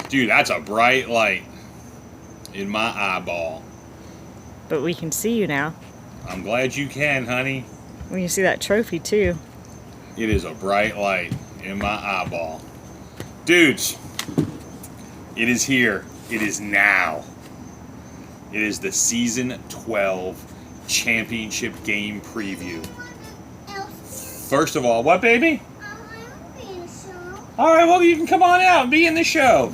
Dude, that's a bright light in my eyeball. But we can see you now. I'm glad you can, honey. We can see that trophy too. It is a bright light in my eyeball. Dudes, it is here. It is now. It is the Season 12 Championship Game Preview. First of all, what, baby? All right, well, you can come on out and be in the show.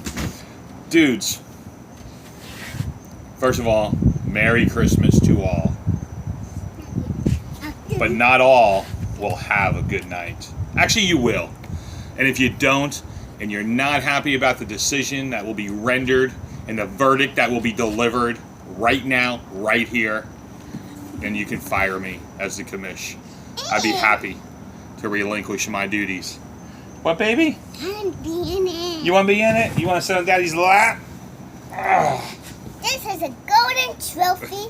Dudes, first of all, Merry Christmas to all. But not all will have a good night. Actually, you will. And if you don't, and you're not happy about the decision that will be rendered and the verdict that will be delivered right now, right here, then you can fire me as the commish. I'd be happy to relinquish my duties. What, baby? I want to be in it. You want to be in it? You want to sit on Daddy's lap? Ugh. This is a golden trophy,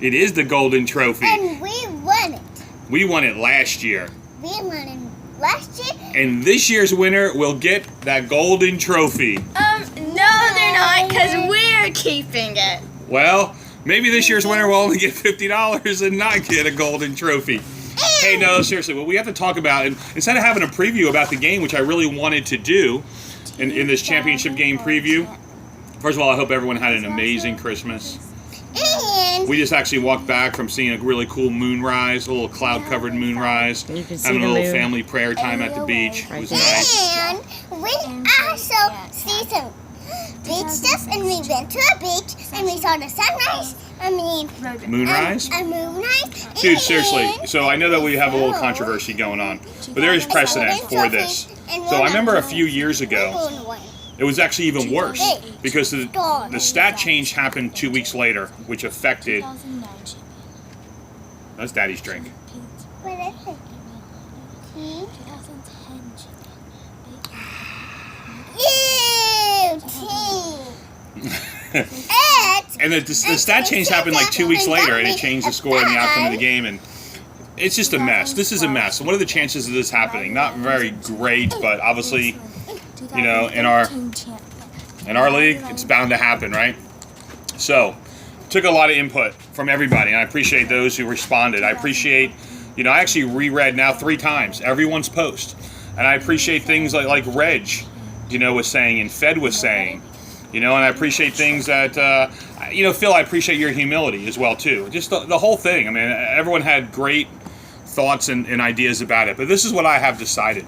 It is the golden trophy. and we won it. We won it last year. We won it last year. And this year's winner will get that golden trophy. No, they're not, because we're keeping it. Well, maybe this year's winner will only get $50 and not get a golden trophy. Hey, no, seriously, what we have to talk about, and instead of having a preview about the game, which I really wanted to do in this championship game preview, first of all, I hope everyone had an amazing Christmas. And We just actually walked back from seeing a really cool moonrise, a little cloud-covered moonrise, You can see having a the little moon. family prayer time at the beach. It was Right nice. and we also see some beach stuff, and we went to a beach, and we saw the sunrise. Moonrise? A moonrise. Dude, seriously, so I know that we have a little controversy going on, but there is precedent for this. So I remember a few years ago, it was actually even worse, because the stat change happened 2 weeks later, which affected... That's Daddy's drink. What is it? And the stat change happened like 2 weeks later, and it changed the score and the outcome of the game, and it's just a mess. This is a mess. What are the chances of this happening? Not very great, but obviously, you know, in our league, it's bound to happen, right? So, took a lot of input from everybody, and I appreciate those who responded. I appreciate, you know, I actually reread now 3 times everyone's post, and I appreciate things like Reg, you know, was saying, and Fed was saying, you know, and I appreciate things that, you know, Phil, I appreciate your humility as well, too. Just the whole thing. I mean, everyone had great thoughts and ideas about it, but this is what I have decided.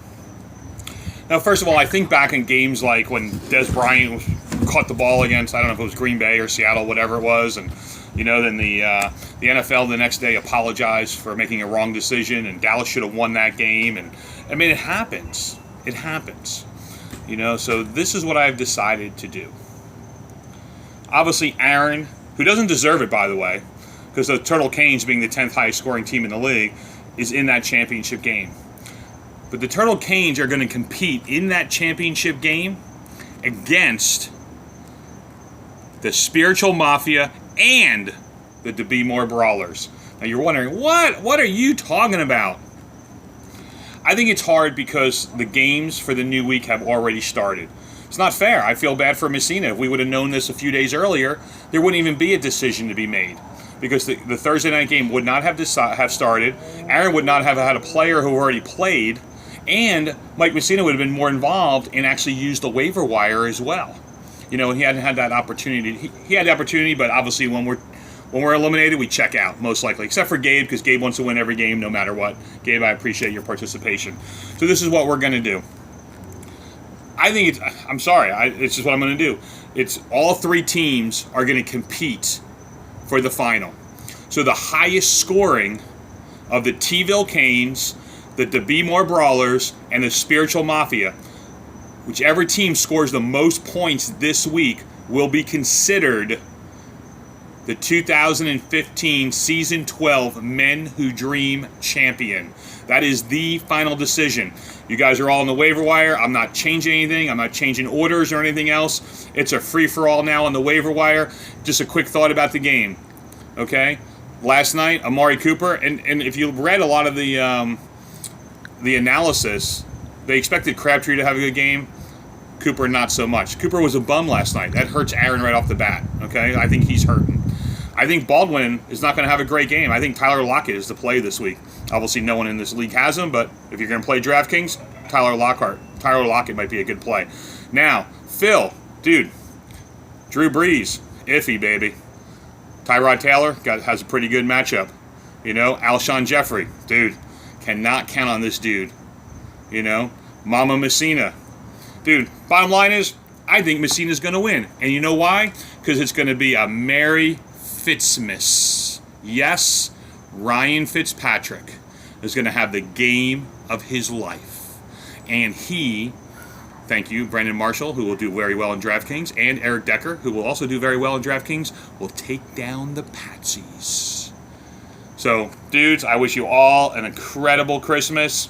Now, first of all, I think back in games like when Des Bryant caught the ball against, I don't know if it was Green Bay or Seattle, whatever it was, and, you know, then the NFL the next day apologized for making a wrong decision, and Dallas should have won that game, and, I mean, it happens. It happens. You know, so this is what I've decided to do. Obviously, Aaron, who doesn't deserve it, by the way, because the Turtle Canes, being the 10th highest scoring team in the league, is in that championship game. But the Turtle Canes are going to compete in that championship game against the Spiritual Mafia and the DeBe Moore Brawlers. Now, you're wondering, what are you talking about? I think it's hard because the games for the new week have already started. It's not fair. I feel bad for Messina. If we would have known this a few days earlier, there wouldn't even be a decision to be made, because the Thursday night game would not have started. Aaron would not have had a player who already played, and Mike Messina would have been more involved and actually used the waiver wire as well. You know, he hadn't had that opportunity. He had the opportunity, but obviously when we're eliminated, we check out, most likely. Except for Gabe, because Gabe wants to win every game no matter what. Gabe, I appreciate your participation. So this is what we're going to do. I think I'm sorry, it's just what I'm going to do. It's all 3 teams are going to compete for the final. So the highest scoring of the T-ville Canes, the DeBe Moore Brawlers, and the Spiritual Mafia, whichever team scores the most points this week will be considered the 2015 Season 12 Men Who Dream champion. That is the final decision. You guys are all on the waiver wire. I'm not changing anything. I'm not changing orders or anything else. It's a free-for-all now on the waiver wire. Just a quick thought about the game, okay? last night, Amari Cooper, and if you read a lot of the analysis, they expected Crabtree to have a good game. Cooper, not so much. Cooper was a bum last night. That hurts Aaron right off the bat, okay? I think he's hurting. I think Baldwin is not going to have a great game. I think Tyler Lockett is the play this week. Obviously, no one in this league has him, but if you're going to play DraftKings, Tyler Lockett might be a good play. Now, Phil, dude, Drew Brees, iffy, baby. Tyrod Taylor has a pretty good matchup. You know, Alshon Jeffrey, dude, cannot count on this dude. You know, Mama Messina. Dude, bottom line is, I think Messina's going to win. And you know why? Because it's going to be a Merry Fitzmas. Yes, Ryan Fitzpatrick is going to have the game of his life. And he, thank you, Brandon Marshall, who will do very well in DraftKings, and Eric Decker, who will also do very well in DraftKings, will take down the Patsies. So, dudes, I wish you all an incredible Christmas.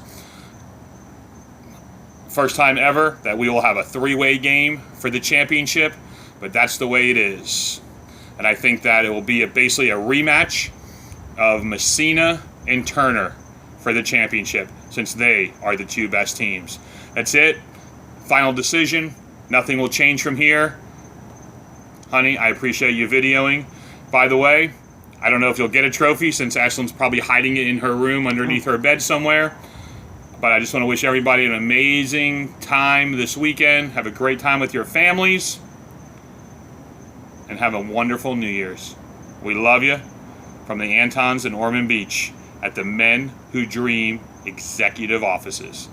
First time ever that we will have a three-way game for the championship, but that's the way it is. And I think that it will be basically a rematch of Messina and Turner for the championship, since they are the two best teams. That's it. Final decision. Nothing will change from here. Honey, I appreciate you videoing. By the way, I don't know if you'll get a trophy, since Ashlyn's probably hiding it in her room underneath her bed somewhere. But I just want to wish everybody an amazing time this weekend. Have a great time with your families. And have a wonderful New Year's. We love you. From the Antons in Ormond Beach at the Men Who Dream Executive Offices.